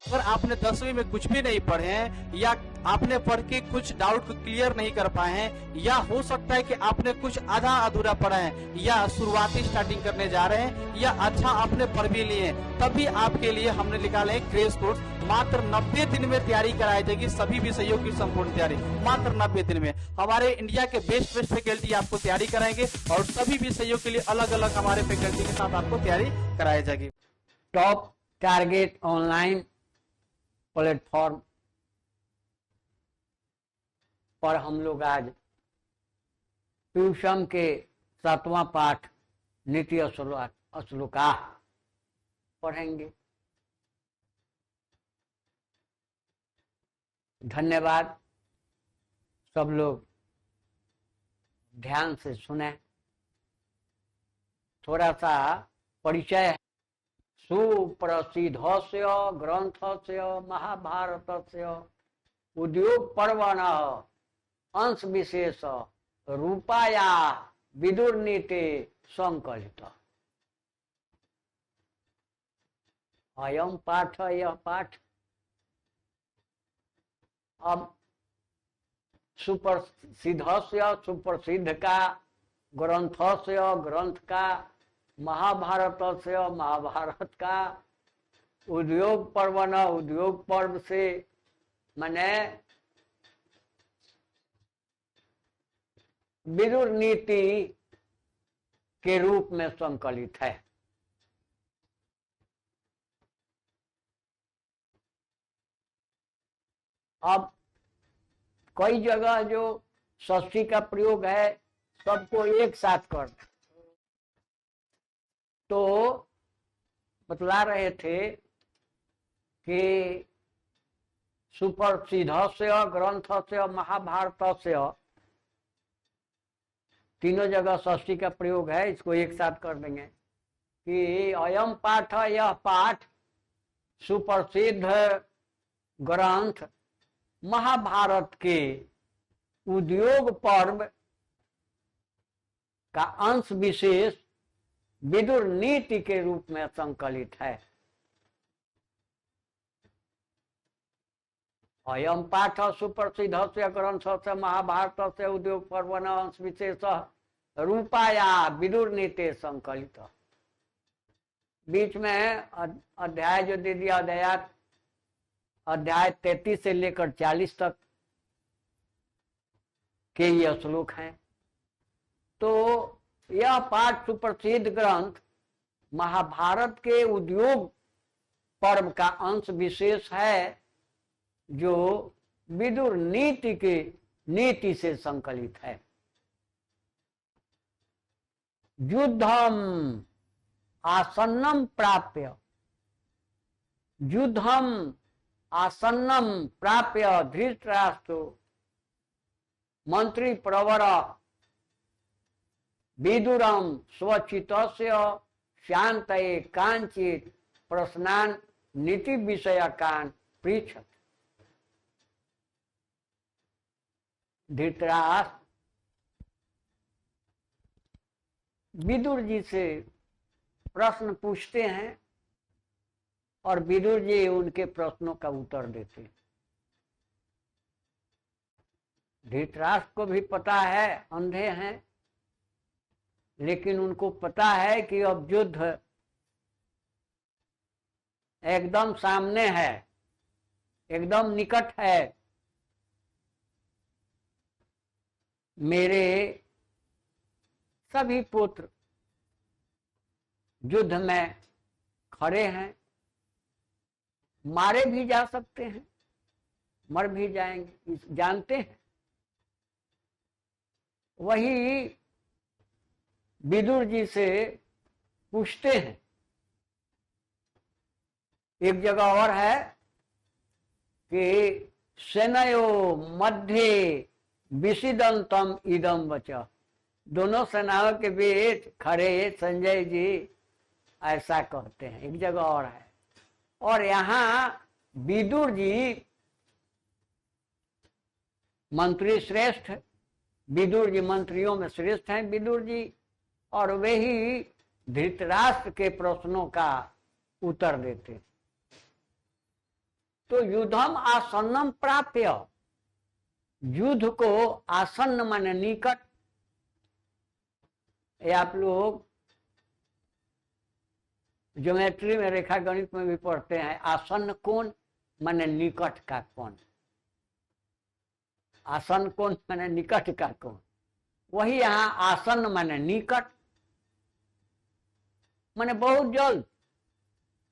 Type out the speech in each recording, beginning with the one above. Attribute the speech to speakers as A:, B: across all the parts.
A: अगर आपने 10वीं में कुछ भी नहीं पढ़े हैं, या आपने पढ़ के कुछ डाउट को क्लियर नहीं कर पाए हैं, या हो सकता है कि आपने कुछ आधा अधूरा पढ़ा है, या शुरुआती स्टार्टिंग करने जा रहे हैं, या अच्छा आपने पढ़ भी लिए, तब भी आपके लिए हमने निकाले एक क्रेश कोर्स। मात्र 90 दिन में तैयारी कराई जाएगी, सभी विषयों की संपूर्ण तैयारी मात्र 90 दिन में। हमारे इंडिया के बेस्ट फैकल्टी आपको तैयारी कराएंगे, और सभी विषयों के लिए अलग अलग हमारे फैकल्टी के साथ आपको तैयारी कराई जाएगी।
B: टॉप टारगेट ऑनलाइन प्लेटफॉर्म पर हम लोग आज ट्यूशन के 7वां पाठ नीति श्लोका पढ़ेंगे। धन्यवाद। सब लोग ध्यान से सुने। थोड़ा सा परिचय। सुप्रसिद्धस्य ग्रंथस्य महाभारतस्य उद्योग पर्वणः अंश विशेष रूपाया विदुर्नीते संकलित। अयम पाठ, यह पाठ अब सुप्रसिद्धस्य सुप्रसिद्ध का, ग्रंथस्य ग्रंथ का, महाभारत से महाभारत का, उद्योग पर्व न उद्योग पर्व से, माने विदुर नीति के रूप में संकलित है। अब कई जगह जो षष्ठी का प्रयोग है सबको एक साथ कर, तो बतला रहे थे कि सुप्रसिद्धस्य ग्रंथस्य महाभारतस्य, तीनों जगह षष्ठी का प्रयोग है, इसको एक साथ कर देंगे कि अयम पाठ, यह पाठ सुप्रसिद्ध ग्रंथ महाभारत के उद्योग पर्व का अंश विशेष विदुर नीति के रूप में संकलित है। अयम पाठ सुप्रसिद्ध से ग्रंथ से महाभारत से उद्योग पर्व अंश विशेष रूपाया विदुर नीति संकलित। बीच में अध्याय जो दे दिया, अध्याय 33 से लेकर 40 तक के ये श्लोक हैं। तो यह पाठ सुप्रसिद्ध ग्रंथ महाभारत के उद्योग पर्व का अंश विशेष है, जो विदुर नीति से संकलित है। युद्धम आसन्नम प्राप्य, युद्धम आसन्नम प्राप्य धृतराष्ट्रो मंत्री प्रवर विदुरम स्वचितस्य शांतये कांचित प्रश्नान नीति विषयकान पृच्छत। धृतराष्ट्र विदुर जी से प्रश्न पूछते हैं और विदुर जी उनके प्रश्नों का उत्तर देते हैं। धृतराष्ट्र को भी पता है, अंधे हैं, लेकिन उनको पता है कि अब युद्ध एकदम सामने है, एकदम निकट है। मेरे सभी पुत्र युद्ध में खड़े हैं, मारे भी जा सकते हैं, मर भी जाएंगे, जानते हैं। वही विदुर जी से पूछते हैं। एक जगह और है कि सेनयो मध्य विषिदंतम इदम वच। दोनों सेनाओं के बीच खड़े संजय जी ऐसा कहते हैं। एक जगह और है। और यहाँ विदुर जी मंत्री श्रेष्ठ, विदुर जी मंत्रियों में श्रेष्ठ हैं विदुर जी, और वे ही धृतराष्ट्र के प्रश्नों का उत्तर देते। तो युद्धम आसन्नम प्राप्य, युद्ध को आसन्न माने निकट। ये आप लोग ज्योमेट्री में, रेखा गणित में भी पढ़ते हैं। आसन्न कोण माने निकट का कोण, आसन्न कोण माने निकट का कोण। वही यहाँ आसन्न माने निकट, माने बहुत जल्द,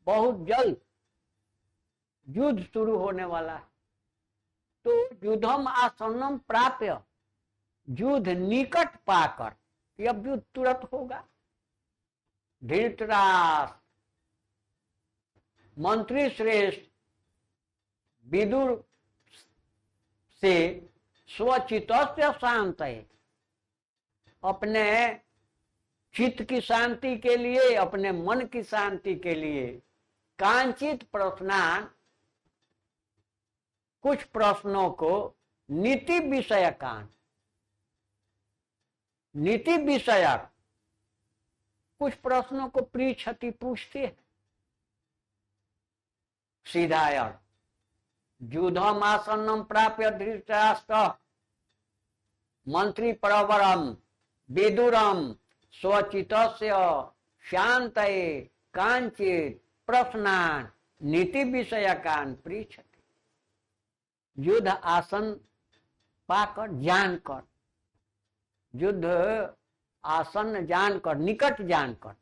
B: बहुत जल्द युद्ध शुरू होने वाला है। तो युद्धम आसन्नम प्राप्य, युद्ध निकट पाकर, अब युद्ध तुरंत होगा। धृतराष्ट्र मंत्री श्रेष्ठ विदुर से स्वचित शांत है, अपने चित्त की शांति के लिए, अपने मन की शांति के लिए कांचित प्रश्नान, कुछ प्रश्नों को नीति विषयकान, नीति विषयक कुछ प्रश्नों को पृच्छति, पूछते हैं। सीधा अर्थ, युद्धम आसन्नम प्राप्य धृतराष्ट्र मंत्री प्रवरम विदुरम स्वचितस्य शांतये कांचित प्रश्नान नीति विषयकान पृच्छति। युद्ध आसन पाकर, जानकर, युद्ध आसन जानकर, निकट जानकर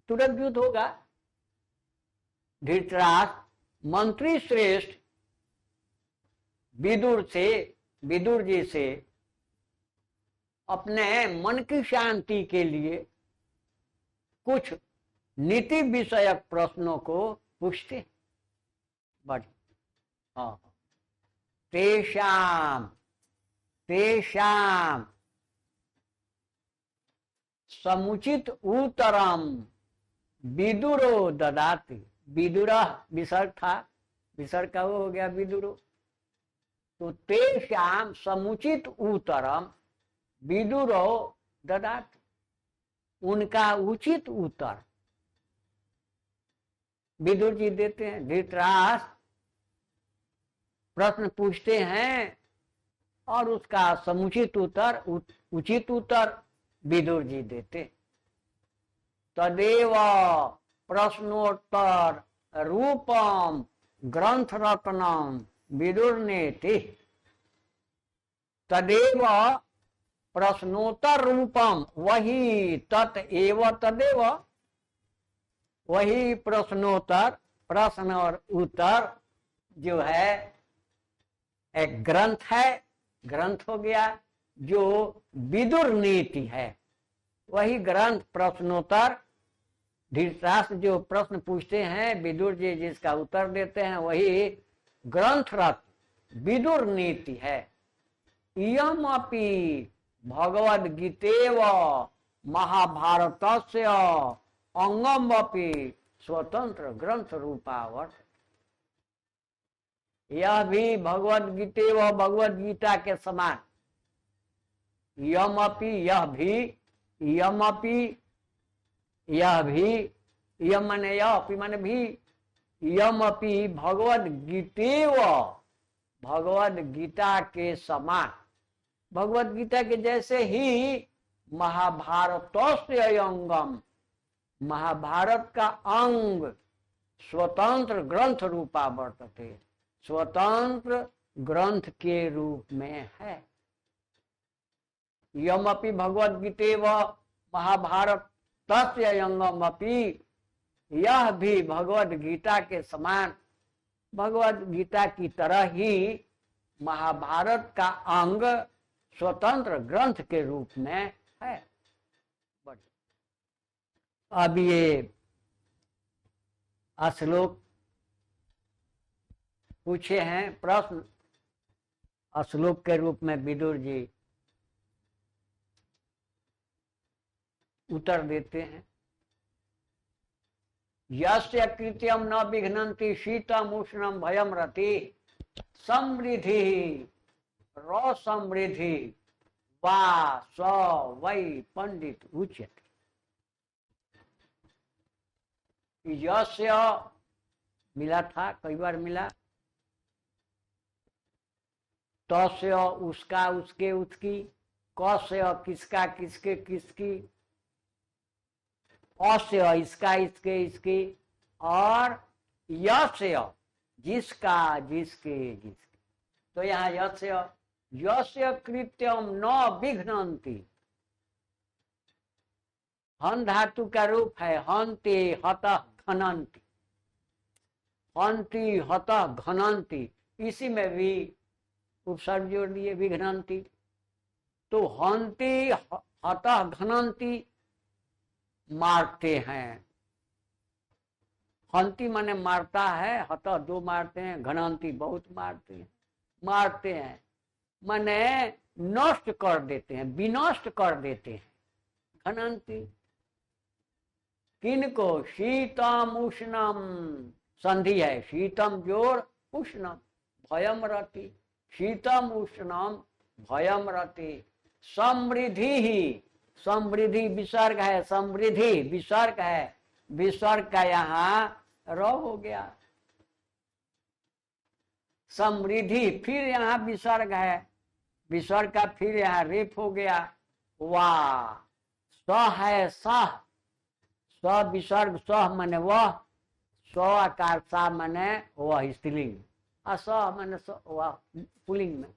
B: तुरंत युद्ध होगा। धृतराष्ट्र मंत्री श्रेष्ठ विदुर से, विदुर जी से अपने मन की शांति के लिए कुछ नीति विषयक प्रश्नों को पूछते। बट हाँ, तेषाम तेषाम समुचित उत्तरम विदुरो ददाति। विदुरा विसर्ग था, विसर्ग का वो हो गया विदुरो। तो तेषाम समुचित उत्तरम विदुरो ददाति, उनका उचित उत्तर विदुर जी देते हैं। धृतराष्ट्र प्रश्न पूछते हैं और उसका समुचित उत्तर, उचित उत्तर विदुर जी देते। तदेव प्रश्नोत्तर रूपम ग्रंथ रत्नम विदुर्नेति। तदेव प्रश्नोत्तर रूपम, वही तत्एव तदेव, वही प्रश्नोत्तर, प्रश्न और उत्तर जो है एक ग्रंथ है, ग्रंथ हो गया जो विदुर नीति है। वही ग्रंथ प्रश्नोत्तर, धृतराष्ट्र जो प्रश्न पूछते हैं, विदुर जी जिसका उत्तर देते हैं, वही ग्रंथ रत्न विदुर नीति है। इयम अपि भगवद गीतेव महाभारतस्य अंगम अपि स्वतंत्र ग्रंथ रूपावर्त। यह भी भगवद गीते व भगवद गीता के समान। यमपि, यह भी, यमपि, यह भी, यम माने यह, अपि माने भी, यमपि भगवद गीते व भगवद गीता के समान, भगवद गीता के जैसे ही महाभारतस्य अंगम, महाभारत का अंग स्वतंत्र ग्रंथ रूपा वर्तते, स्वतंत्र ग्रंथ के रूप में है। यमपि भगवद गीते व महाभारत तस्य अंगमपि, यह भी भगवद गीता के समान, भगवद गीता की तरह ही महाभारत का अंग स्वतंत्र ग्रंथ के रूप में है। अब ये श्लोक पूछे हैं, प्रश्न श्लोक के रूप में विदुर जी उत्तर देते हैं। यस्य कृत्यम न विघ्नन्ति शीतम उष्णम भयम रति समृद्धि रो समृद्धि वा स वै पंडित उच्यते। यस्य मिला था, कई बार मिला, तस्य उसका उसके उसकी, कस्य किसका किसके किसकी, अस्य इसका इसके इसकी, और यस्य जिसका जिसके जिसके। तो यहाँ यस्य यस्य कृत्यम न विघ्नन्ति, हन धातु का रूप है हन्ते हतः घनन्ति, हन्ति हतः घनन्ति, इसी में भी उपसर्ग जोड़ दिए विघ्नन्ति। तो हन्ति हतः घनन्ति मारते हैं, हन्ति माने मारता है, हतः दो मारते हैं, घनन्ति बहुत मारते हैं, मारते हैं माने नष्ट कर देते हैं, विनष्ट कर देते हैं। घनन्ति किनको, शीतम उष्णम, संधि है, शीतम जोड़ उष्णम, भयम रति, शीतम उष्णम भयम रति। समृद्धि ही, समृद्धि विसर्ग है, समृद्धि विसर्ग है, विसर्ग का यहाँ र हो गया, समृद्धि, फिर यहाँ विसर्ग है, विसर्ग का फिर यहाँ रेप हो गया, वाह, स है सह, स विसर्ग सह माने वह, स आकार सा माने वह स्त्रीलिंग, अस माने वह पुल्लिंग में।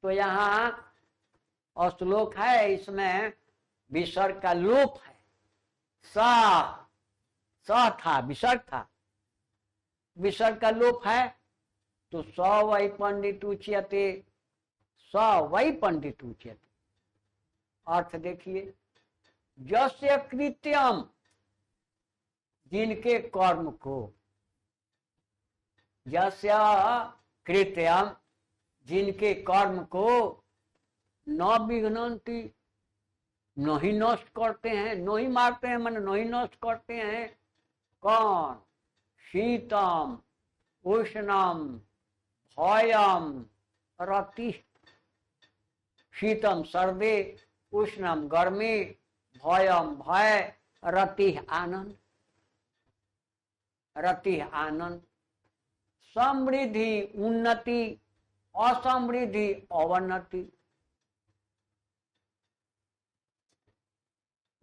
B: तो यहाँ श्लोक है, इसमें विसर्ग का लोप है, स था विसर्ग था, विसर्ग का लोप है, तो स वै पंडित उच्यते, स वै पंडित उच्यते। अर्थ देखिए, यस्य कृत्यम, जिनके कर्म को, यस्य कृत्यम, जिनके कर्म को, न विघ्नन्ति, नहीं नष्ट करते हैं, नहीं मारते हैं माने नहीं नष्ट करते हैं। कौन, शीतम उष्णम भयम रति, शीतम सर्दी, उष्णम गर्मी, भयम भय, रति आनंद, रति आनंद। समृद्धि उन्नति, असमृद्धि अवनति,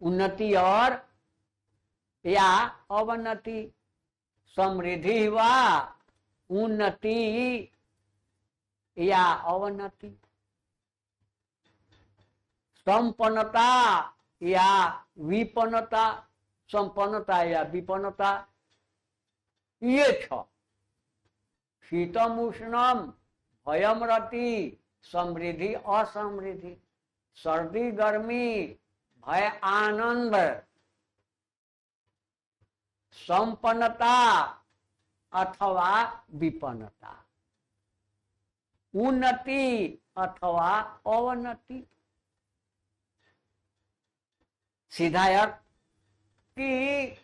B: उन्नति और या अवनति, समृद्धि व उन्नति या अवनति, संपन्नता या विपन्नता, संपन्नता या विपन्नता, ये छ, शीतम उष्णम भयम रति, समृद्धि असमृद्धि, सर्दी गर्मी भय आनंद, संपन्नता अथवा विपन्नता, उन्नति अथवा अवनति। सीधा अर्थ कि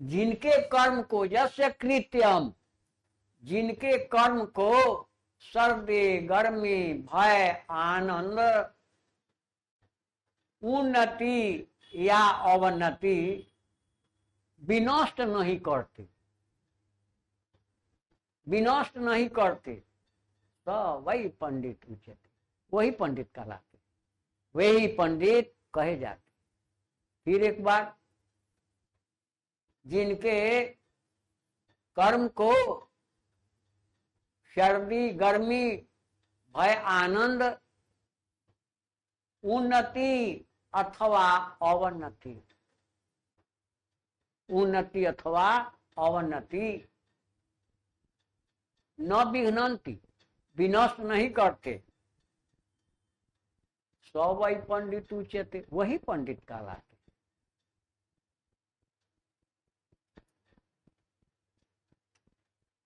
B: जिनके कर्म को, यस्य कृत्यम, जिनके कर्म को सर्दी गर्मी भय आनंद, उन्नति या अवनति विनष्ट नहीं करते, विनष्ट नहीं करते, तो वही पंडित उच्यते, वही पंडित कहलाते, वही पंडित कहे जाते। फिर एक बार, जिनके कर्म को सर्दी गर्मी भय आनंद, उन्नति अथवा अवनति, उन्नति अथवा अवनति, न विघ्नन्ति, विनष्ट नहीं करते, सो वही पंडित उच्यते, वही पंडित कहलाते।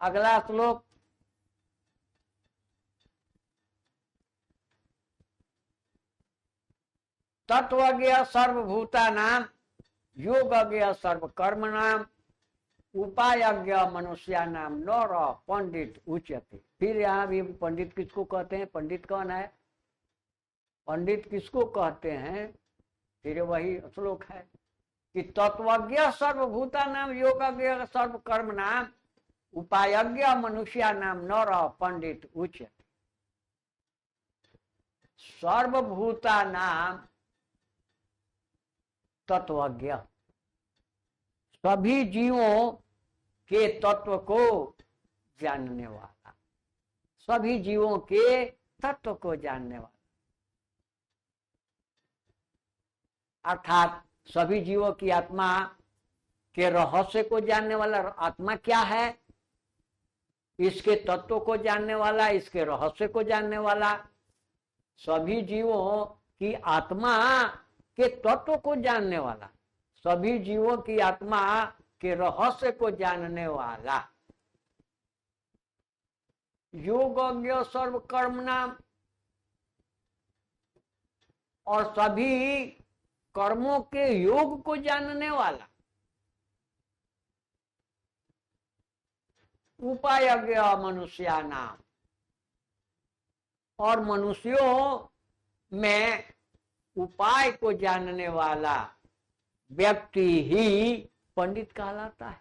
B: अगला श्लोक, तत्वज्ञ सर्वभूतानां योगज्ञ सर्वकर्मणां उपायज्ञ मनुष्यानां नर पंडित उच्यते। फिर यहाँ भी पंडित किसको कहते हैं, पंडित कौन है, पंडित किसको कहते हैं, फिर वही श्लोक है कि तत्वज्ञ सर्वभूतानां योगज्ञ सर्वकर्मणां उपायज्ञ मनुष्यानां नर पंडित उच्यते। सर्वभूतानां तत्वज्ञ, सभी जीवों के तत्व को जानने वाला, सभी जीवों के तत्व को जानने वाला, अर्थात सभी जीवों की आत्मा के रहस्य को जानने वाला। आत्मा क्या है, इसके तत्व को जानने वाला, इसके रहस्य को जानने वाला, सभी जीवों की आत्मा के तत्व को जानने वाला, सभी जीवों की आत्मा के रहस्य को जानने वाला। योगज्ञ सर्व कर्म नाम, और सभी कर्मों के योग को जानने वाला। उपायज्ञ मनुष्यानाम, और मनुष्यों में उपाय को जानने वाला व्यक्ति ही पंडित कहलाता है।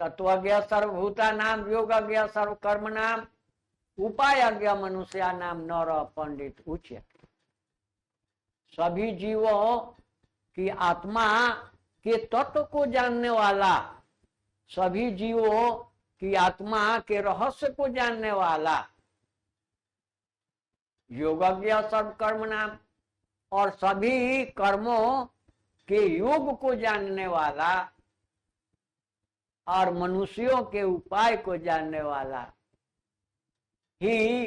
B: तत्वज्ञ सर्वभूता नाम, योगज्ञ सर्व कर्म नाम, उपायज्ञ मनुष्यानाम नर पंडित उच्यते। सभी जीवों की आत्मा के तत्व को जानने वाला, सभी जीवों की आत्मा के रहस्य को जानने वाला, योगज्ञ सर्व कर्म नाम, और सभी कर्मों के योग को जानने वाला, और मनुष्यों के उपाय को जानने वाला ही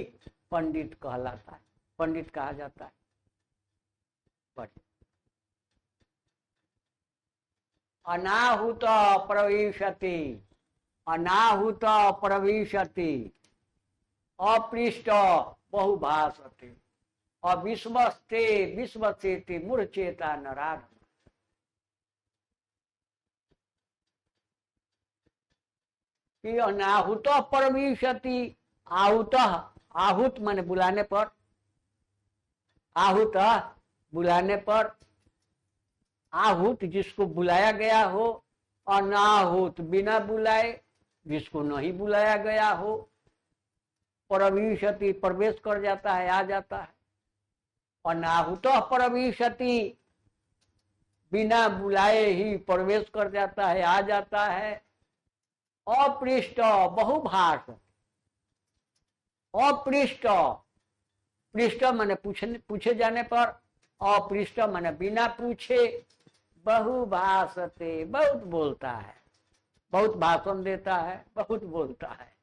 B: पंडित कहलाता है, पंडित कहा जाता है। अनाहुत प्रविशति, अनाहुत प्रविशति, अपृष्ट बहुभाषते, अविश्वस्ते विश्वसेति मूढ़चेता नराधम। कि अनाहुत प्रविशति, आहुत, आहुत माने बुलाने पर, आहुत बुलाने पर, आहुत जिसको बुलाया गया हो, अनाहुत बिना बुलाए जिसको नहीं बुलाया गया हो, प्रविशति प्रवेश कर जाता है, आ जाता है। अनाहुत प्रविशति, बिना बुलाए ही प्रवेश कर जाता है, आ जाता है। अपृष्ट बहुभाष, अपृष्ट, पृष्ठ माने पूछे जाने पर, अपृष्ट माने बिना पूछे, बहुभाषते बहुत बोलता है, बहुत भाषण देता है, बहुत बोलता है।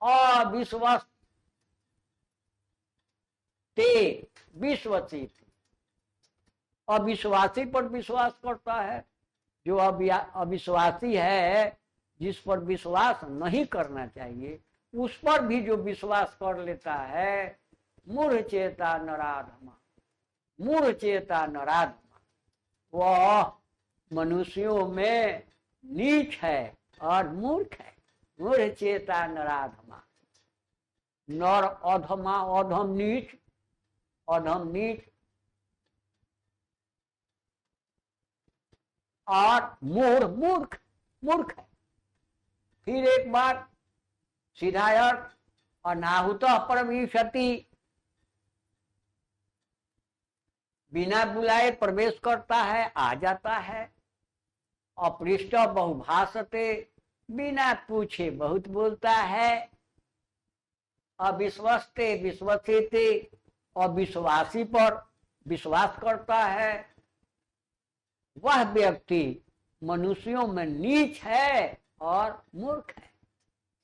B: अविश्वास ते विश्वसित, अविश्वासी पर विश्वास करता है। जो अविश्वासी है, जिस पर विश्वास नहीं करना चाहिए, उस पर भी जो विश्वास कर लेता है, मूढ़चेता नराधमा, मूढ़चेता नराधमा, वह मनुष्यों में नीच है और मूर्ख है। मूढ़चेता नराधमा, नर अधमा, अधम नीच, अधम नीच, और मूढ़ मूर्ख, मूर्ख है। फिर एक बार सीधा अर्थ, अनाहुत प्रविशति, बिना बुलाए प्रवेश करता है, आ जाता है। अपृष्ट बहुभाषते, बिना पूछे बहुत बोलता है। अविश्वस्ते विश्वसेते, अविश्वासी पर विश्वास करता है। वह व्यक्ति मनुष्यों में नीच है और मूर्ख है।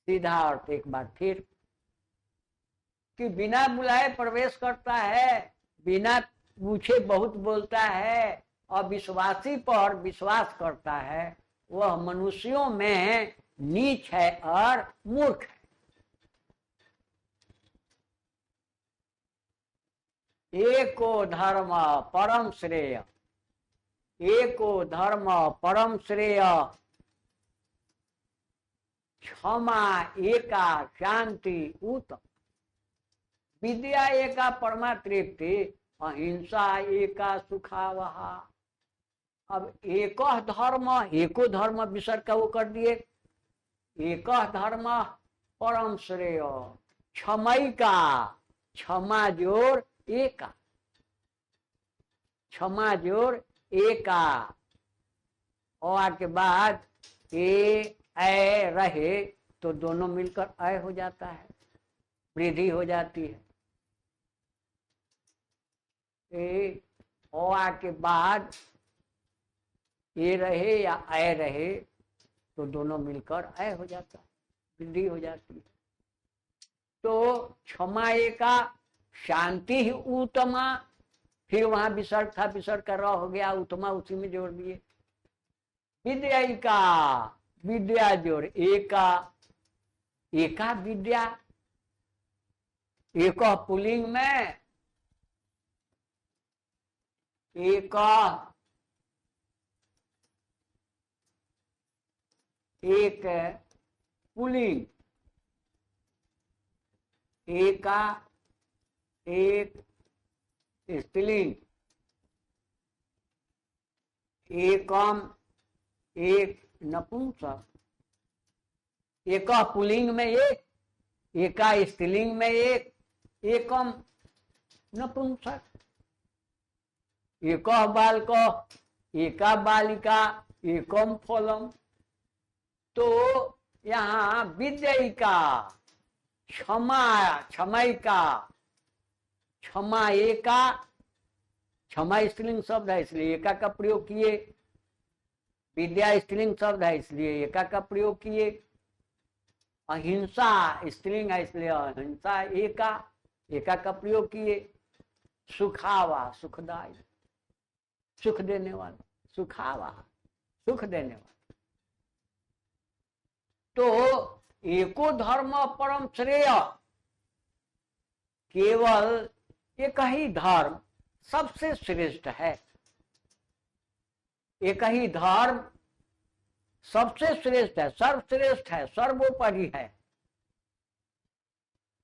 B: सीधा अर्थ एक बार फिर, कि बिना बुलाए प्रवेश करता है, बिना पूछे बहुत बोलता है, अविश्वासी पर विश्वास करता है, वह मनुष्यों में नीच है और मूर्ख है। एको धर्म परम श्रेय, एको धर्म परम श्रेय, क्षमा एका शांति उत्तम, विद्या एका परमा तृप्ति, अहिंसा एका सुखावहा। अब एक धर्म, एको धर्म विसर्ग का वो कर दिए, एक धर्म परम श्रेय, क्षमय का, क्षमा जोड़ एका, क्षमा जोड़ एका, और के बाद ए रहे तो दोनों मिलकर अय हो जाता है, वृद्धि हो जाती है। ए के बाद ए रहे या अय रहे तो दोनों मिलकर अय हो जाता है, वृद्धि हो जाती है। तो क्षमा एका, शांति ही उत्तमा, फिर वहां विसर्ग था, विसर्ग कर रहा हो गया, उत्तमा उसी में जोड़ दिए। विद्या का, विद्या जोड़ एका, एका विद्या, एक पुलिंग में, एक पुलिंग, एका एक स्त्रीलिंग, एकम एक नपुंसक, एक पुलिंग में एक, एका स्त्रीलिंग में एक, एकम नपुंसक, एक बालक, एका बालिका, एकम फलम। तो यहाँ विद्यिका, क्षमा, क्षमयिका, क्षमा एका, क्षमा स्त्रीलिंग शब्द है इसलिए एका का प्रयोग किए, विद्या स्त्रीलिंग शब्द है इसलिए एका का प्रयोग किए, अहिंसा स्त्रीलिंग है इसलिए अहिंसा एका, एका का प्रयोग किए, सुखावा सुखदाई, सुख देने वाला, सुखावा सुख देने वाला। तो एको धर्म परम श्रेय, केवल एक ही धर्म सबसे श्रेष्ठ है, एक ही धर्म सबसे श्रेष्ठ है, सर्वश्रेष्ठ है, सर्वोपरि है।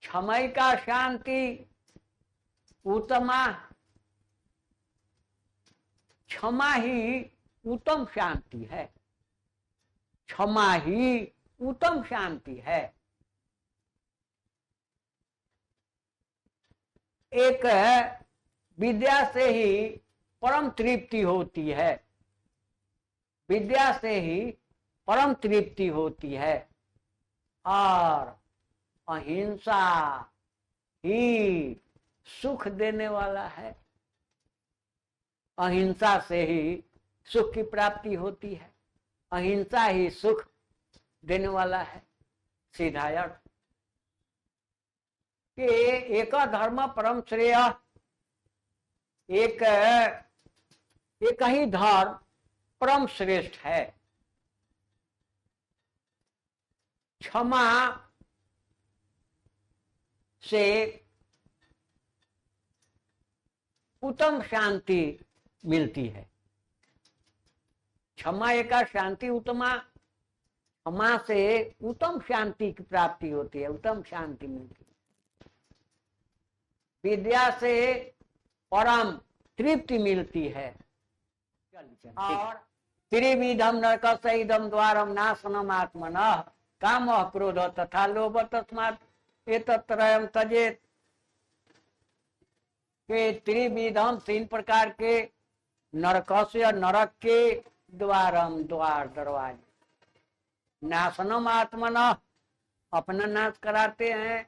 B: क्षमय का शांति उत्तमा, क्षमा ही उत्तम शांति है, क्षमा ही उत्तम शांति है। एक विद्या से ही परम तृप्ति होती है, विद्या से ही परम तृप्ति होती है, और अहिंसा ही सुख देने वाला है, अहिंसा से ही सुख की प्राप्ति होती है, अहिंसा ही सुख देने वाला है। सीधा अर्थ कि एक धर्म परम श्रेय, एक ही धर्म परम श्रेष्ठ है। क्षमा से उत्तम शांति मिलती है, क्षमा एका शांति उत्तमा, क्षमा से उत्तम शांति की प्राप्ति होती है, उत्तम शांति मिलती है। विद्या से परम तृप्ति मिलती है। और त्रिविधम नरकस्यैदम द्वारम नाशनम आत्मनः कामः क्रोध तथा लोभ तस्मात् एतत्त्रयम् त्यजेत्। के त्रिविधम, तीन प्रकार के, नरकस्य नरक के, द्वारम द्वार दरवाजे, नाशनम आत्मनः अपना नाश कराते हैं,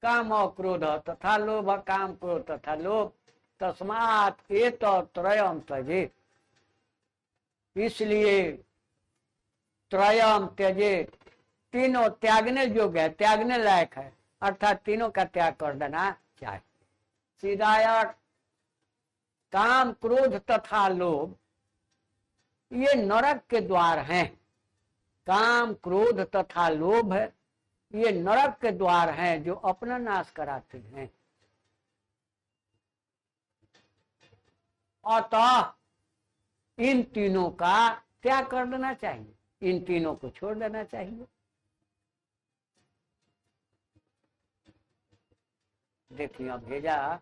B: काम और क्रोध तथा लोभ, काम क्रोध तथा लोभ, तस्मात् एतत्त्रयम् त्यजेत्, इसलिए त्रयम त्यजेत्, तीनों त्यागने योग्य है, त्यागने लायक है, अर्थात तीनों का त्याग कर देना चाहिए। सीधा अर्थ, काम क्रोध तथा लोभ ये नरक के द्वार हैं, काम क्रोध तथा लोभ ये नरक के द्वार हैं जो अपना नाश कराते हैं। अतः इन तीनों का त्याग कर देना चाहिए, इन तीनों को छोड़ देना चाहिए। देखिए अब भेजा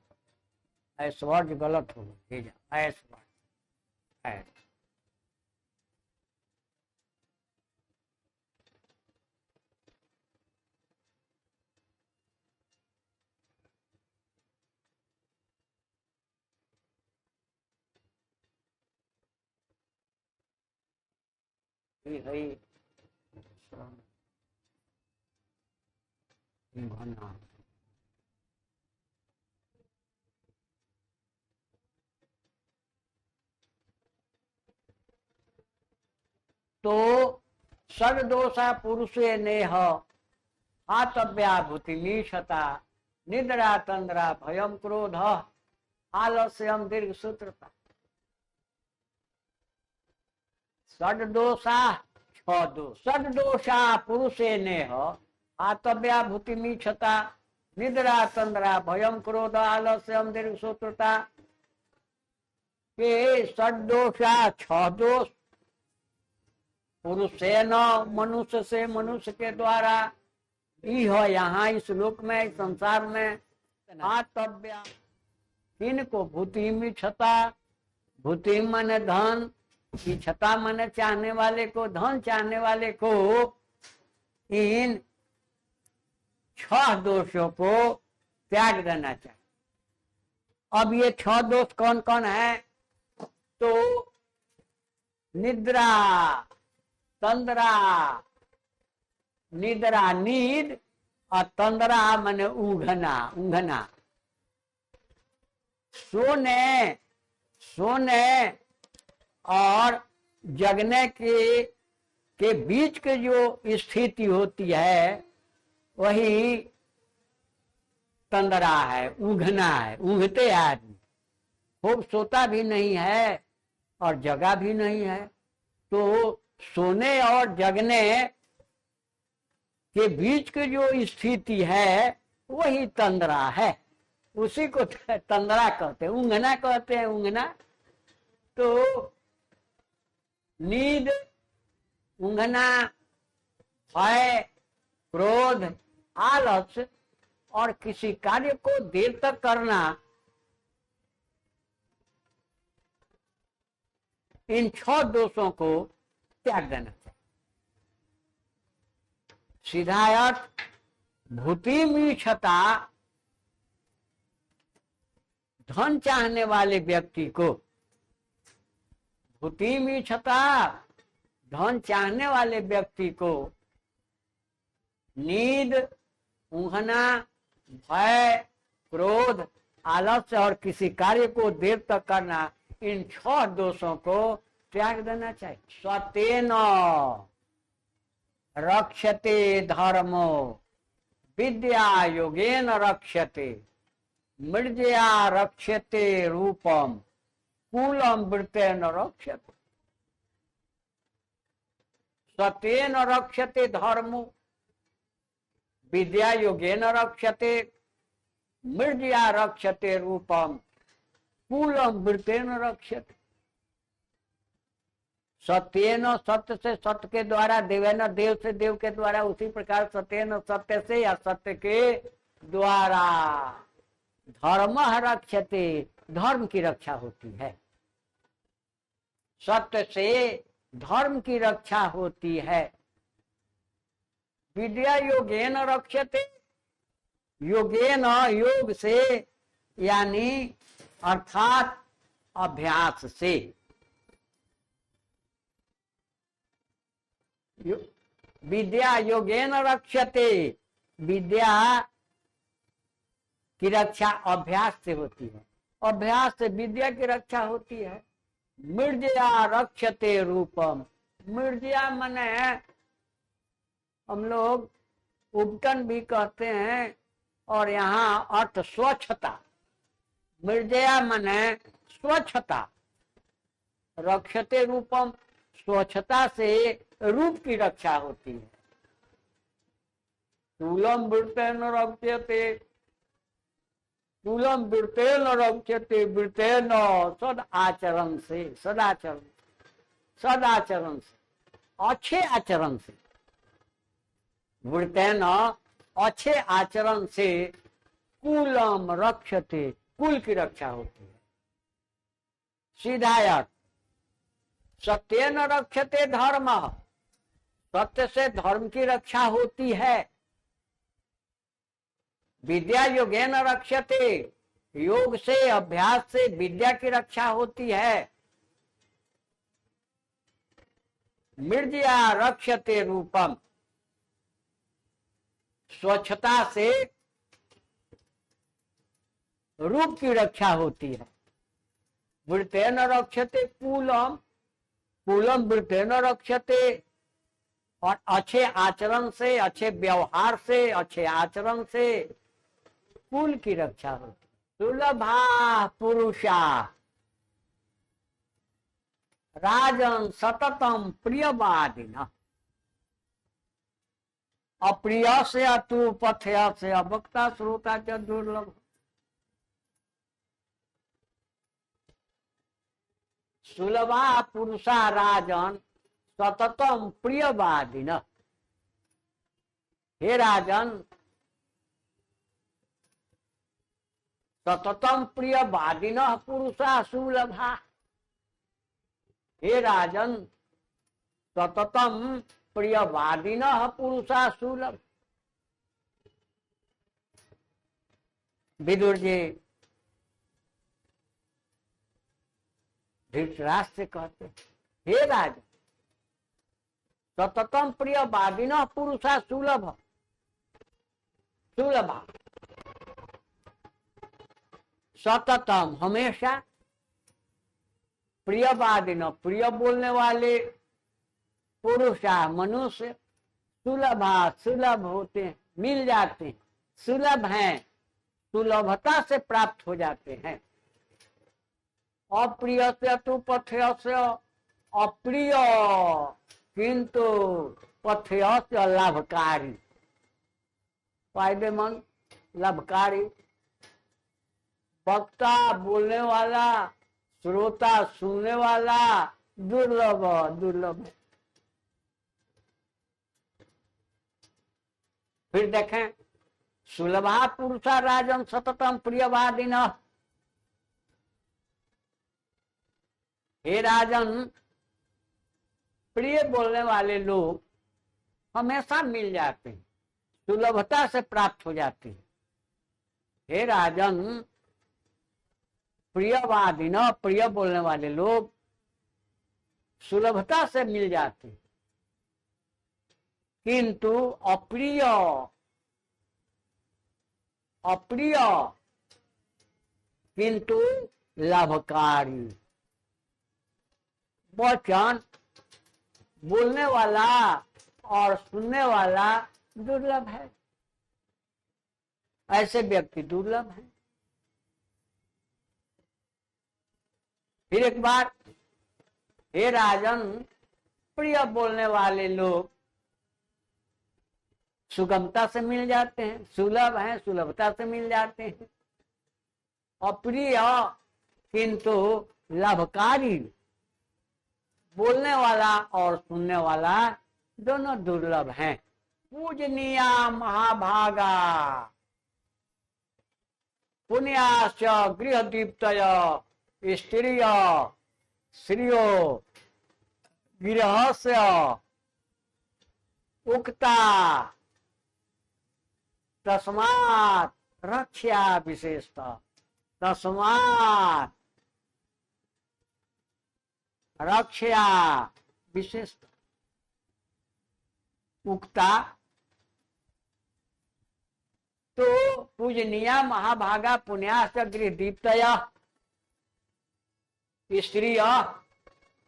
B: ऐश्वर्य गलत हो, भेजा ऐश्वर्य, हरि घना। तो षड्दोषा पुरुषे नेह आतव्याभूति मीशता निद्रा तंद्रा भयम क्रोध आलस्यम दीर्घ सूत्रता। षड्दोषा छह दोष। षड्दोषा पुरुषे नेह आतव्याभूति मीशता निद्रा तंद्रा भयम क्रोध आलस्यम दीर्घ सूत्रता। के षड्दोषा छह दोष पुरुष से न मनुष्य से, मनुष्य के द्वारा ही हो यहाँ इस लोक में, इस संसार में। आतव्या इनको भूति में छता, भूति मन धन, छता मन चाहने वाले को, धन चाहने वाले को इन छह दोषों को त्याग देना चाहिए। अब ये छह दोष कौन कौन है? तो निद्रा तंद्रा, निद्रा नींद और तंद्रा माने ऊँघना, ऊँघना। सोने और जगने के बीच के जो स्थिति होती है वही तंद्रा है, ऊँघना है। ऊँघते आदमी खूब सोता भी नहीं है और जगा भी नहीं है। तो सोने और जगने के बीच की जो स्थिति है वही तंद्रा है, उसी को तंद्रा कहते हैं, ऊँघना कहते हैं, ऊँघना। तो नींद, ऊँघना, भय, क्रोध, आलस्य और किसी कार्य को देर तक करना, इन छह दोषों को त्याग देना चाहिए। सीधा अर्थ भूति मीशता, धन चाहने वाले व्यक्ति को, भूति मीशता धन चाहने वाले व्यक्ति को नींद, ऊँघना, भय, क्रोध, आलस्य और किसी कार्य को देर तक करना, इन छह दोषों को त्याग देना चाहिए। स्वतेन रक्षते धर्मो विद्या योगेन रक्षते मृजया रक्षते रूपम कूलम वृत्तेन रक्षते। स्वतेन रक्षते धर्मो विद्या योगेन रक्षते मृजया रक्षते रूपम कूलम वृत्तेन रक्षते। सत्येन, सत्य से, सत्य के द्वारा, देवेन, देव से, देव के द्वारा, उसी प्रकार सत्येन, सत्य से या सत्य के द्वारा धर्म रक्षते, धर्म की रक्षा होती है। सत्य से धर्म की रक्षा होती है। विद्या योगेन रक्षते, योगेन योग से यानी अर्थात अभ्यास से। विद्या योगेन रक्षते, विद्या की रक्षा अभ्यास से होती है, अभ्यास से विद्या की रक्षा होती है। मृजया रक्षते रूपम, मृजया मने हम लोग उपटन भी कहते हैं और यहाँ अर्थ स्वच्छता। मृजया मने स्वच्छता, रक्षते रूपम स्वच्छता से रूप की रक्षा होती है। स्थूलम वृत्तेन रक्षते, स्थूलम वृत्तेन रक्षते, वृत्तेन सद आचरण से, सदाचरण, सदाचरण से, अच्छे आचरण से, वृत्तेन अच्छे आचरण से कुलम रक्षते, कुल की रक्षा होती है। सीधा अर्थ सत्येन रक्षते धर्म, सत्य से धर्म की रक्षा होती है। विद्या योगेन रक्षते, योग से अभ्यास से विद्या की रक्षा होती है। मृज्या रक्षते रूपम, स्वच्छता से रूप की रक्षा होती है। वृत्तेन रक्षते कूलम, कूलम वृत्तेन रक्षते, और अच्छे आचरण से, अच्छे व्यवहार से, अच्छे आचरण से कुल की रक्षा होती। सुलभा पुरुषा राजन सततम प्रियवादिना, अप्रिय से अतु पथ्य से अभक्ता श्रोता च दुर्लभ। सुलभा पुरुषा राजन सततम प्रियवादिन, हे राजन सततम प्रियवादिन पुरुषा सुलभा, हे राजन सततम प्रियवादिन पुरुषा सुलभ। विदुर जी धृतराष्ट्र से कहते, हे राजन सततम प्रियवादिन पुरुषा सुलभ, सुलभा सततम हमेशा, प्रियवादिन प्रिय बोलने वाले, पुरुषा मनुष्य, सुलभा सुलभ होते हैं, मिल जाते हैं, सुलभ हैं, सुलभता से प्राप्त हो जाते हैं। अप्रिय से तु पथ्य से, अप्रिय किंतु पथ्य से लाभकारी, फायदेमंद लाभकारी। वक्ता बोलने वाला, श्रोता सुनने वाला दुर्लभ, दुर्लभ। फिर देखें, सुलभा पुरुषा राजन सततम प्रियवादिन, हे राजन प्रिय बोलने वाले लोग हमेशा मिल जाते हैं, सुलभता से प्राप्त हो जाते हैं। हे राजन प्रियवादिन प्रिय बोलने वाले लोग सुलभता से मिल जाते हैं, किंतु अप्रिय, अप्रिय किंतु लाभकारी। वचन बोलने वाला और सुनने वाला दुर्लभ है, ऐसे व्यक्ति दुर्लभ है। फिर एक बार, हे राजन प्रिय बोलने वाले लोग सुगमता से मिल जाते हैं, सुलभ हैं, सुलभता से मिल जाते हैं। अप्रिय किंतु लाभकारी, बोलने वाला और सुनने वाला दोनों दुर्लभ हैं। पूजनीया महाभागा पुण्याश्च गृहदीप्तय स्त्रिय श्रियो गृहस्य उक्ता तस्मात् रक्षा विशेषता, तस्मात् रक्षा विशेषता। उक्ता तो पूजनीया महाभागा पुण्याश्च गृहदीप्तया स्त्रिय,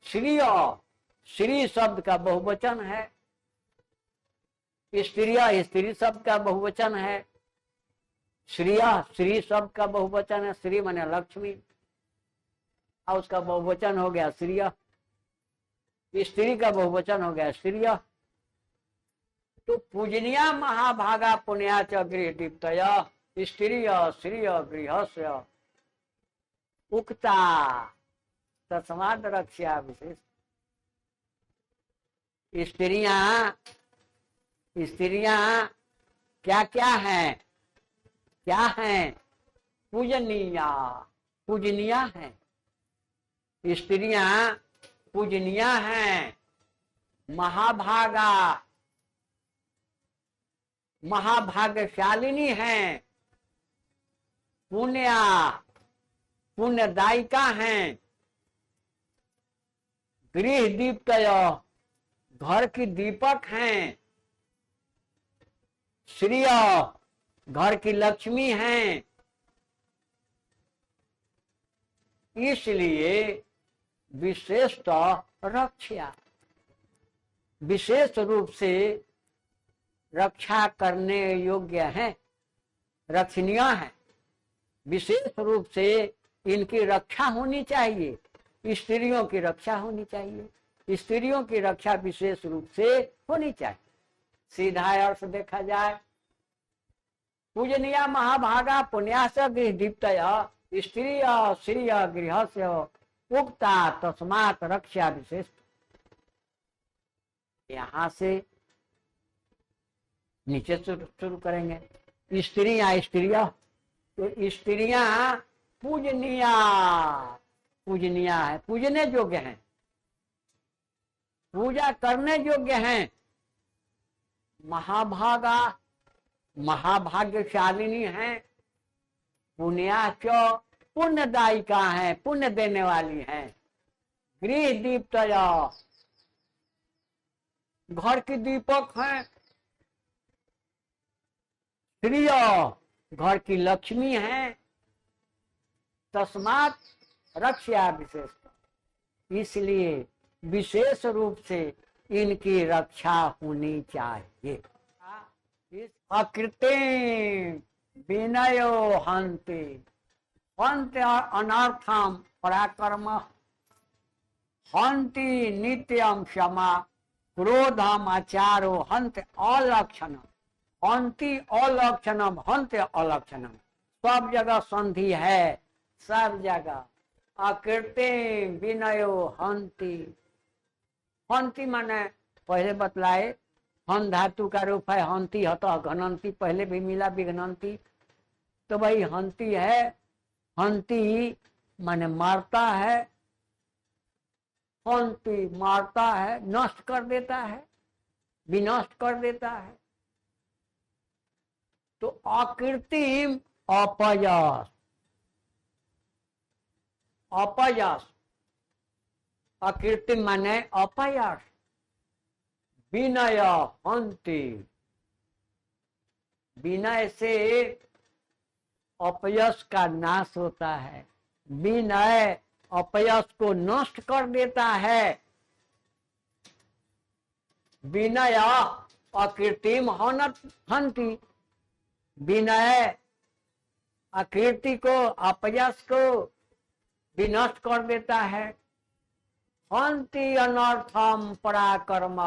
B: श्रिय श्री शब्द का बहुवचन है, स्त्रिय स्त्री शब्द का बहुवचन है, श्रिय श्री शब्द का बहुवचन है, श्री माने लक्ष्मी और उसका बहुवचन हो गया श्रिय, स्त्री का बहुवचन हो गया श्रिय। तो पूजनीया महाभागा पुण्या च गृहदीप्तया स्त्रिय श्रिय गृहस्य उक्ता तस्मात् रक्षा विशेष। स्त्रियां, स्त्रियां क्या क्या हैं, क्या हैं? पूजनीया, पूजनीया हैं स्त्रियां, पूजनीया हैं। महाभागा, महाभाग्यशालिनी हैं। पुण्या, पुण्यदायिका हैं। गृह दीप्तय, घर की दीपक हैं, श्रिय घर की लक्ष्मी हैं। इसलिए विशेषतः रक्षा, विशेष रूप से रक्षा करने योग्य हैं, रक्षणीय है। विशेष रूप से इनकी रक्षा होनी चाहिए, स्त्रियों की रक्षा होनी चाहिए, स्त्रियों की रक्षा विशेष रूप से होनी चाहिए। सीधा अर्थ देखा जाए, पूजनीय महाभागा पुण्यास गृह दीप्तया स्त्रिय श्रिय गृहस्य उक्ता तस्मात् रक्षा विशेष। यहां से नीचे शुरू करेंगे। स्त्रियां स्त्रिया, तो स्त्रियां पूजनीया, पूजनीया है, पूजने योग्य हैं, पूजा करने योग्य हैं। महाभागा महाभाग्यशालिनी हैं, पुण्याच पुण्यदायिका है, पुण्य देने वाली है। गृह दीप्तया घर की दीपक है, श्रिय घर की लक्ष्मी है। तस्मात् रक्षा विशेष, इसलिए विशेष रूप से इनकी रक्षा होनी चाहिए। अकृते विनयो हन्ति हन्ति अनर्थम पराक्रम हन्ति नित्यम क्षमा क्रोधम आचारो हन्ति अलक्षणम हन्ति अलक्षणम हन्ति अलक्षणम। सब जगह संधि है, सब जगह। अकृते विनयो हन्ति, हन्ति माने पहले बतलाए हन धातु का रूप है, हंती हत घनंती, पहले भी मिला विघ्नंती, तो भाई हंती है। हंती माने मारता है, हंती मारता है, नष्ट कर देता है, विनष्ट कर देता है। तो अकृत्रिम अपयश, अपयश अकृत्रिम माने अपयश। विनय हन्ति, विनय से अपयश का नाश होता है, विनय अपयश को नष्ट कर देता है। विनय अकृत्रिम हन्ति, विनय अकृति को अपयश को विनष्ट कर देता है। हन्ति अनर्थम पराक्रम,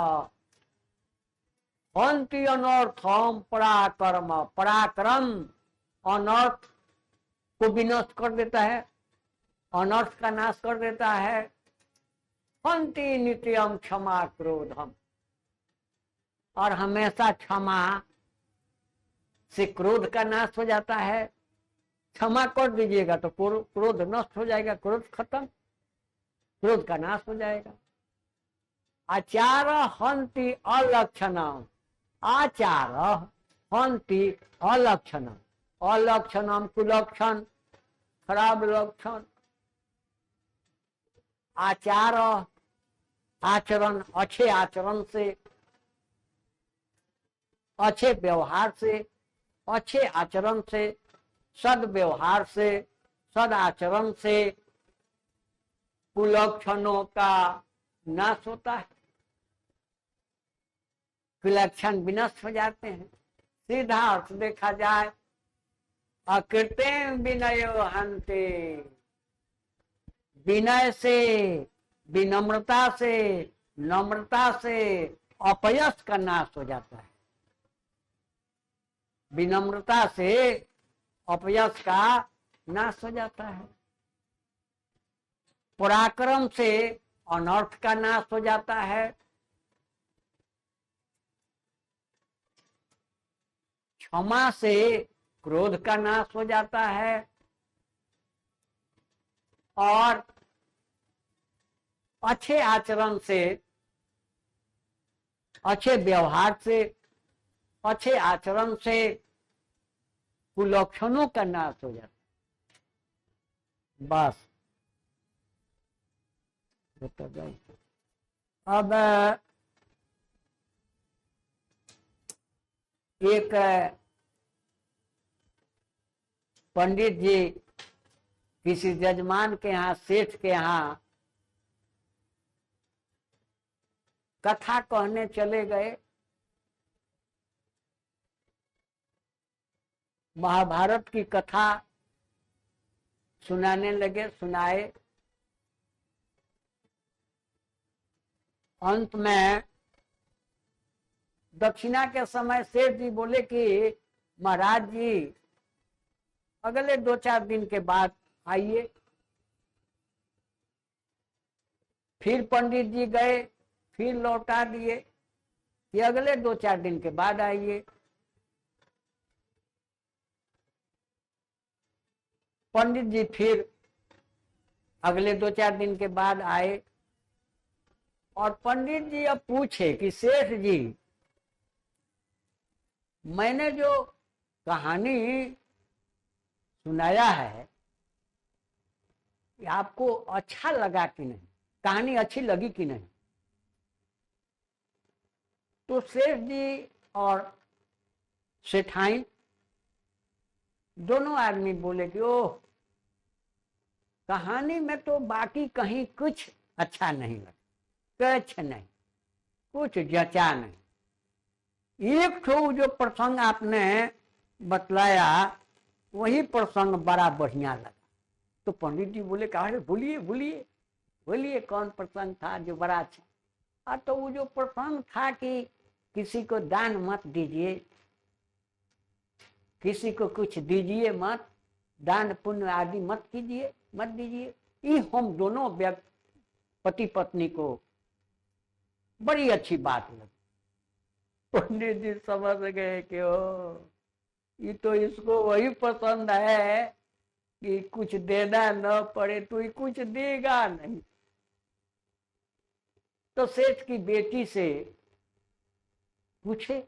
B: हन्ति अनर्थम पराक्रम, पराक्रम अनर्थ को विनष्ट कर देता है, अनर्थ का नाश कर देता है। हन्ति नित्यम क्षमा क्रोधम, और हमेशा क्षमा से क्रोध का नाश हो जाता है। क्षमा कर दीजिएगा तो क्रोध नष्ट हो जाएगा, क्रोध खत्म, क्रोध का नाश हो जाएगा। आचार हन्ति अलक्षणम, आचार हन्ति अलक्षणम, अलक्षणम कुलक्षण, खराब लक्षण। आचार आचरण, अच्छे आचरण से, अच्छे व्यवहार से, अच्छे आचरण से, सद्व्यवहार से, सद आचरण से कुलक्षणों का नाश होता है, कुलक्षण विनष्ट हो जाते हैं। सीधा अर्थ देखा जाए, अकृते विनयो हन्ते, विनय से, विनम्रता से, नम्रता से अपयश का नाश हो जाता है। विनम्रता से अपयश का नाश हो जाता है। पराक्रम से अनर्थ का नाश हो जाता है। क्षमा से क्रोध का नाश हो जाता है। और अच्छे आचरण से, अच्छे व्यवहार से, अच्छे आचरण से कुलक्षणों का नाश हो जाता है। बस अब एक पंडित जी किसी जजमान के यहाँ, सेठ के यहाँ कथा कहने चले गए। महाभारत की कथा सुनाने लगे, सुनाए। अंत में दक्षिणा के समय सेठ जी बोले कि महाराज जी अगले 2-4 दिन के बाद आइए। फिर पंडित जी गए, फिर लौटा दिए कि अगले 2-4 दिन के बाद आइए। पंडित जी फिर अगले 2-4 दिन के बाद आए और पंडित जी अब पूछे कि सेठ जी, मैंने जो कहानी सुनाया है आपको अच्छा लगा कि नहीं, कहानी अच्छी लगी कि नहीं? तो सेठ जी और सेठाइन दोनों आदमी बोले कि ओह, कहानी में तो बाकी कहीं कुछ अच्छा नहीं लगा, कुछ नहीं, कुछ जचा नहीं। एक तो जो प्रसंग आपने बतलाया वही प्रसंग बड़ा बढ़िया लगा। तो पंडित जी बोले कहा, बोलिए बोलिए बोलिए, कौन प्रसंग था जो बड़ा अच्छा? तो वो जो प्रसंग था कि किसी को दान मत दीजिए, किसी को कुछ दीजिए मत, दान पुण्य आदि मत कीजिए, मत दीजिए। ये हम दोनों पति पत्नी को बड़ी अच्छी बात लगी। पंडित जी समझ गए कि ओ, ये तो इसको वही पसंद है कि कुछ देना न पड़े, तो ये कुछ देगा नहीं। तो सेठ की बेटी से पूछे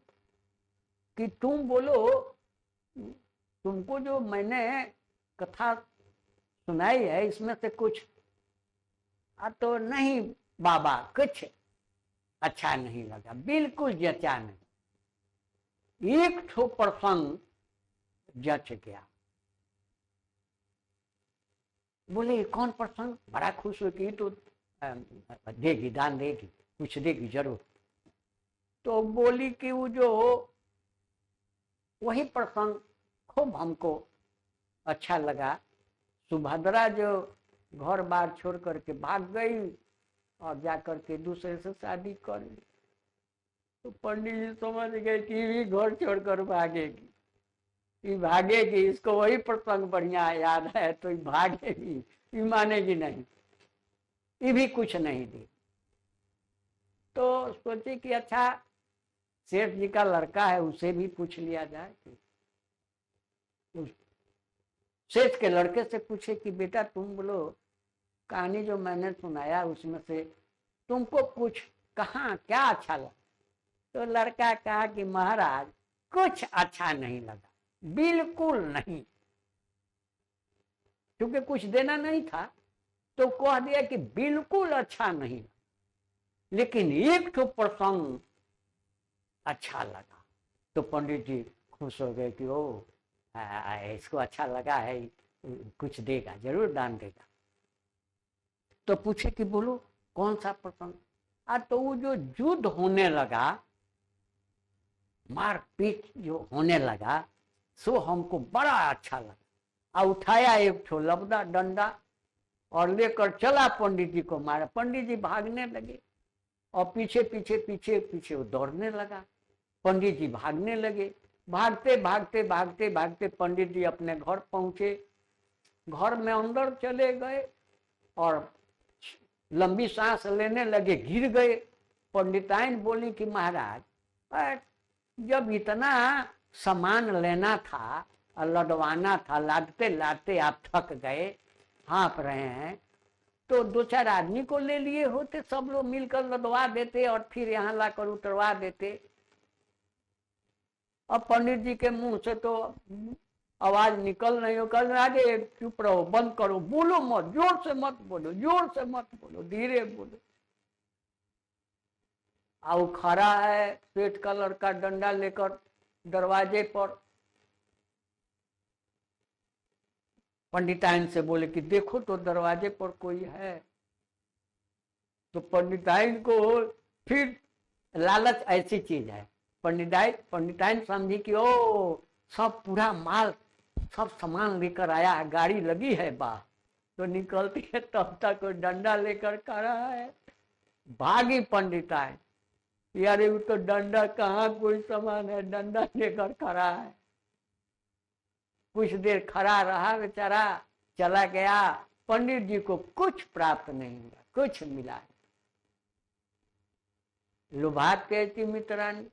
B: कि तुम बोलो, तुमको जो मैंने कथा सुनाई है इसमें से कुछ? तो नहीं बाबा, कुछ अच्छा नहीं लगा, बिल्कुल जचा नहीं। एक ठो प्रसंग जच गया। बोले कौन प्रसंग? बड़ा खुश हो कि तो देगी, दान देगी, कुछ देगी जरूर। तो बोली कि वो जो वही प्रसंग खूब हमको अच्छा लगा। सुभद्रा जो घर बार छोड़ करके भाग गई और जाकर के दूसरे से शादी कर ली। तो पंडित जी समझ गए कि भी घर छोड़कर भागेगी, ये भागेगी, इसको वही प्रसंग बढ़िया याद है तो ये भागेगी, ये मानेगी नहीं, ये भी कुछ नहीं दी। तो सोचे कि अच्छा सेठ जी का लड़का है, उसे भी पूछ लिया जाए। सेठ के लड़के से पूछे कि बेटा तुम बोलो, कहानी जो मैंने सुनाया उसमें से तुमको कुछ कहाँ क्या अच्छा लगा? तो लड़का कहा कि महाराज कुछ अच्छा नहीं लगा, बिल्कुल नहीं, क्योंकि कुछ देना नहीं था तो कह दिया कि बिल्कुल अच्छा नहीं, लेकिन एक तो प्रसंग अच्छा लगा। तो पंडित जी खुश हो गए कि ओ इसको अच्छा लगा है, कुछ देगा, जरूर दान देगा। तो पूछे कि बोलो कौन सा प्रसंग? तो वो जो युद्ध होने लगा, मारपीट जो होने लगा, सो हमको बड़ा अच्छा लगा। उठाया एक ठो लबदा डंडा और लेकर चला पंडित जी को मारा। पंडित जी भागने लगे और पीछे पीछे पीछे पीछे वो दौड़ने लगा। पंडित जी भागने लगे। भागते भागते भागते भागते पंडित जी अपने घर पहुंचे। घर में अंदर चले गए और लंबी सांस लेने लगे, गिर गए। पंडिताइन बोली कि महाराज जब इतना सामान लेना था और लदवाना था, लादते लादते आप थक गए, हाँफ रहे हैं, तो 2-4 आदमी को ले लिए होते, सब लोग मिलकर लदवा देते और फिर यहाँ लाकर उतरवा देते। अब पंडित जी के मुंह से तो आवाज निकल नहीं हो, कल आगे चुप रहो, बंद करो, बोलो मत, जोर से मत बोलो, जोर से मत बोलो, धीरे बोलो। आओ खड़ा है पेट का लड़का डंडा लेकर, दरवाजे पर। पंडिताइन से बोले कि देखो तो दरवाजे पर कोई है। तो पंडिताइन को फिर लालच ऐसी चीज है, पंडिताइन समझी कि ओ सब पूरा माल सब सामान लेकर आया है, गाड़ी लगी है बाहर। तो निकलती है तब तक डंडा लेकर खड़ा है। भागी पंडिताइन, यार वो तो डंडा कहाँ कोई सामान है, डंडा लेकर खड़ा है। कुछ देर खड़ा रहा बेचारा, चला गया। पंडित जी को कुछ प्राप्त नहीं हुआ, कुछ मिला। लुभात कहती मित्रानी